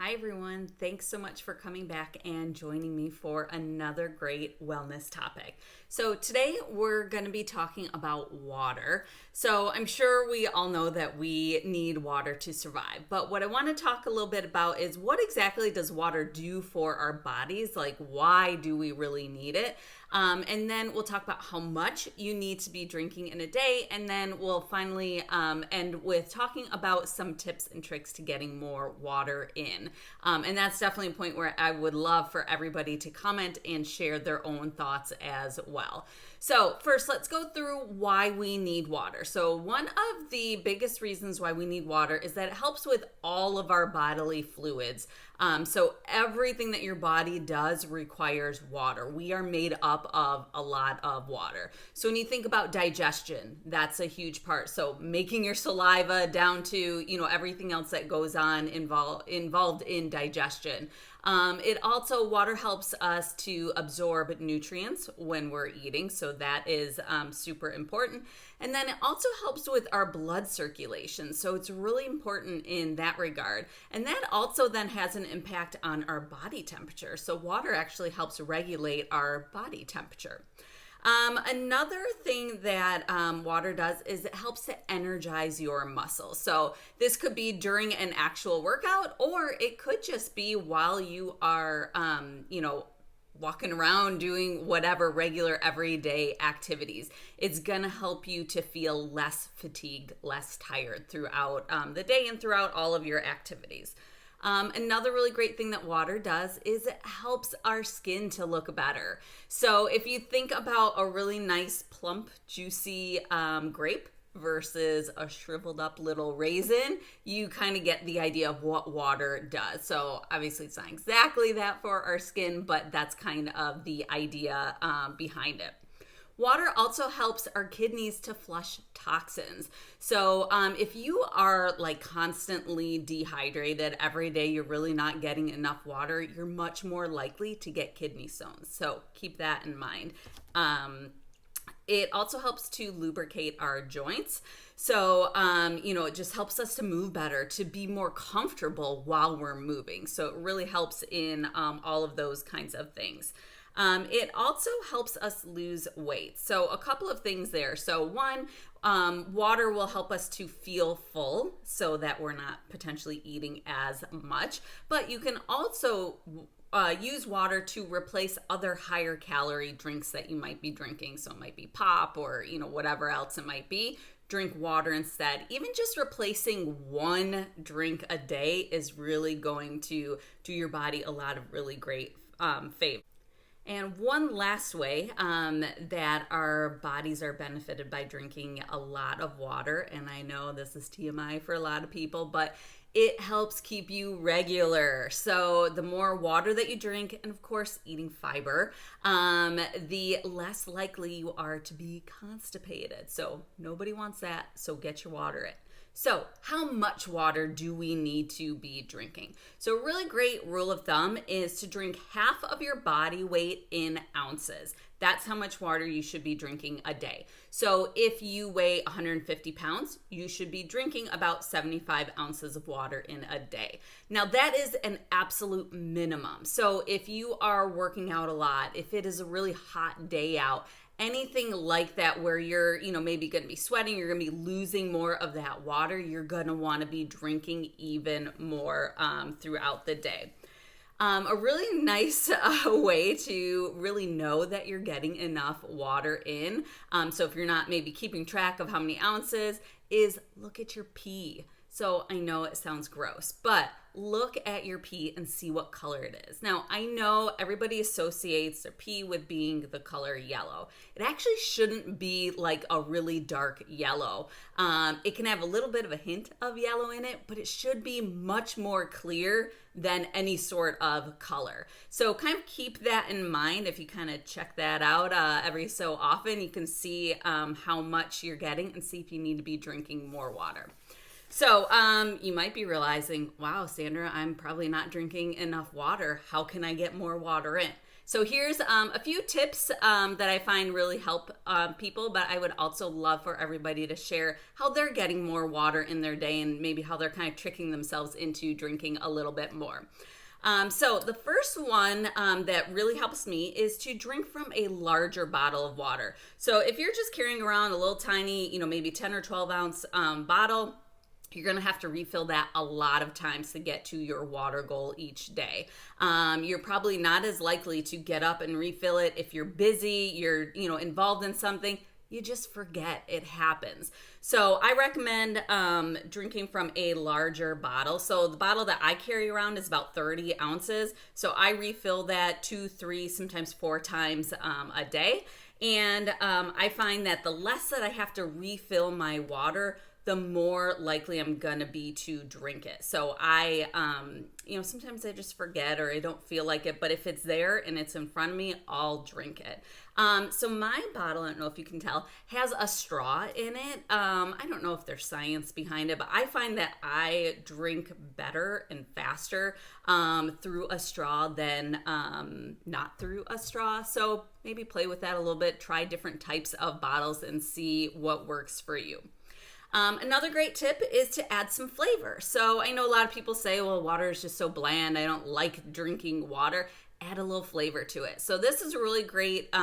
Hi, everyone. Thanks so much for coming back and joining me for another great wellness topic. So, today we're going to be talking about water. So, I'm sure we all know that we need water to survive. But what I want to talk a little bit about is what exactly does water do for our bodies? Like, why do we really need it? And then we'll talk about how much you need to be drinking in a day. And then we'll finally end with talking about some tips and tricks to getting more water in. And that's definitely a point where I would love for everybody to comment and share their own thoughts as well. So first, let's go through why we need water. So one of the biggest reasons why we need water is that it helps with all of our bodily fluids. So everything that your body does requires water. We are made up of a lot of water. So when you think about digestion, that's a huge part. So making your saliva down to, everything else that goes on involved in digestion. Water helps us to absorb nutrients when we're eating. So that is super important. And then it also helps with our blood circulation. So it's really important in that regard. And that also then has an impact on our body temperature. So water actually helps regulate our body temperature. Another thing that water does is it helps to energize your muscles. So this could be during an actual workout, or it could just be while you are, walking around doing whatever regular everyday activities. It's going to help you to feel less fatigued, less tired throughout the day and throughout all of your activities. Another really great thing that water does is it helps our skin to look better. So if you think about a really nice, plump, juicy grape versus a shriveled up little raisin, you kind of get the idea of what water does. So obviously it's not exactly that for our skin, but that's kind of the idea behind it. Water also helps our kidneys to flush toxins. So if you are like constantly dehydrated every day, you're really not getting enough water, you're much more likely to get kidney stones. So keep that in mind. It also helps to lubricate our joints. So, it just helps us to move better, to be more comfortable while we're moving. So it really helps in all of those kinds of things. It also helps us lose weight. So a couple of things there. So one, water will help us to feel full so that we're not potentially eating as much. But you can also use water to replace other higher calorie drinks that you might be drinking. So it might be pop or, whatever else it might be. Drink water instead. Even just replacing one drink a day is really going to do your body a lot of really great favors. And one last way that our bodies are benefited by drinking a lot of water, and I know this is TMI for a lot of people, but it helps keep you regular. So the more water that you drink, and of course eating fiber, the less likely you are to be constipated. So nobody wants that, so get your water in. So how much water do we need to be drinking? So a really great rule of thumb is to drink half of your body weight in ounces. That's how much water you should be drinking a day. So if you weigh 150 pounds, you should be drinking about 75 ounces of water in a day. Now that is an absolute minimum. So if you are working out a lot, if it is a really hot day out, anything like that where you're, maybe going to be sweating, you're going to be losing more of that water, you're going to want to be drinking even more throughout the day. A really nice way to really know that you're getting enough water in, so if you're not maybe keeping track of how many ounces, is look at your pee. So I know it sounds gross, but look at your pee and see what color it is. Now, I know everybody associates their pee with being the color yellow. It actually shouldn't be like a really dark yellow. It can have a little bit of a hint of yellow in it, but it should be much more clear than any sort of color. So kind of keep that in mind. If you kind of check that out every so often, you can see how much you're getting and see if you need to be drinking more water. So you might be realizing, wow, Sandra, I'm probably not drinking enough water. How can I get more water in? So here's a few tips that I find really help people, but I would also love for everybody to share how they're getting more water in their day and maybe how they're kind of tricking themselves into drinking a little bit more. So the first one that really helps me is to drink from a larger bottle of water. So if you're just carrying around a little tiny, maybe 10 or 12 ounce bottle, you're going to have to refill that a lot of times to get to your water goal each day. You're probably not as likely to get up and refill it if you're busy, you're, involved in something. You just forget. It happens. So I recommend drinking from a larger bottle. So the bottle that I carry around is about 30 ounces. So I refill that 2, 3, sometimes 4 times a day. And I find that the less that I have to refill my water, the more likely I'm gonna be to drink it. So I, sometimes I just forget or I don't feel like it, but if it's there and it's in front of me, I'll drink it. So my bottle, I don't know if you can tell, has a straw in it. I don't know if there's science behind it, but I find that I drink better and faster through a straw than not through a straw. So maybe play with that a little bit, try different types of bottles and see what works for you. Another great tip is to add some flavor. So I know a lot of people say, well, water is just so bland. I don't like drinking water. Add a little flavor to it. So this is a really great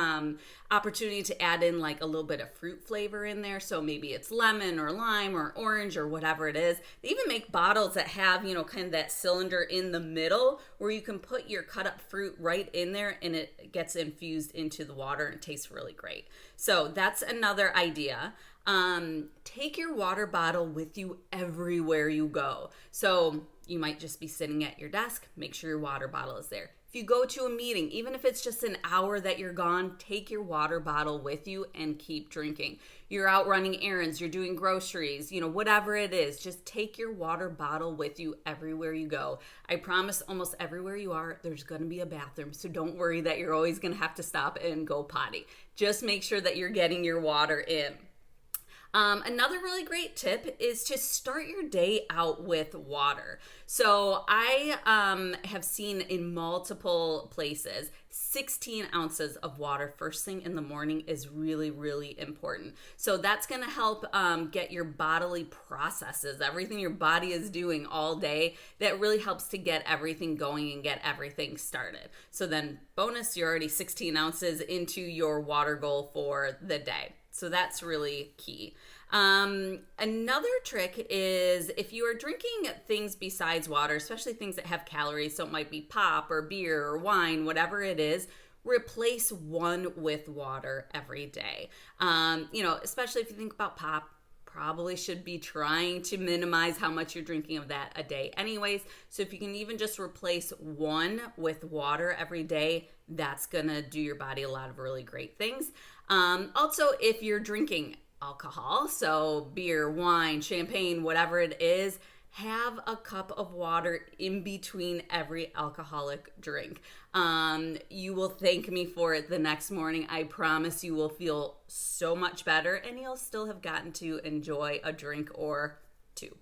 opportunity to add in like a little bit of fruit flavor in there. So maybe it's lemon or lime or orange or whatever it is. They even make bottles that have, kind of that cylinder in the middle where you can put your cut up fruit right in there and it gets infused into the water and it tastes really great. So that's another idea. Take your water bottle with you everywhere you go. So you might just be sitting at your desk, make sure your water bottle is there. If you go to a meeting, even if it's just an hour that you're gone, take your water bottle with you and keep drinking. You're out running errands, you're doing groceries, whatever it is, just take your water bottle with you everywhere you go. I promise almost everywhere you are, there's going to be a bathroom. So don't worry that you're always going to have to stop and go potty. Just make sure that you're getting your water in. Another really great tip is to start your day out with water. So I have seen in multiple places 16 ounces of water first thing in the morning is really, really important. So that's going to help get your bodily processes, everything your body is doing all day. That really helps to get everything going and get everything started. So then bonus, you're already 16 ounces into your water goal for the day. So that's really key. Another trick is if you are drinking things besides water, especially things that have calories, so it might be pop or beer or wine, whatever it is, replace one with water every day. Especially if you think about pop, probably should be trying to minimize how much you're drinking of that a day anyways. So if you can even just replace one with water every day, that's gonna do your body a lot of really great things. Also, if you're drinking alcohol, so beer, wine, champagne, whatever it is, have a cup of water in between every alcoholic drink. You will thank me for it the next morning. I promise you will feel so much better and you'll still have gotten to enjoy a drink or two.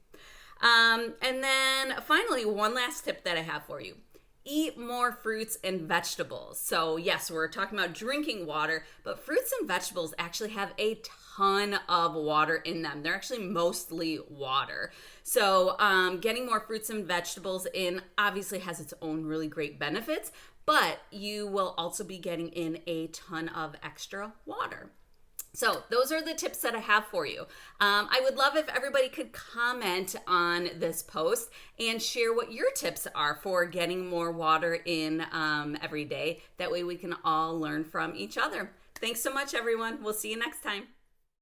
And then finally, one last tip that I have for you. Eat more fruits and vegetables. So yes, we're talking about drinking water, but fruits and vegetables actually have a ton of water in them. They're actually mostly water. So getting more fruits and vegetables in obviously has its own really great benefits, but you will also be getting in a ton of extra water. So those are the tips that I have for you. I would love if everybody could comment on this post and share what your tips are for getting more water in every day. That way we can all learn from each other. Thanks so much, everyone. We'll see you next time.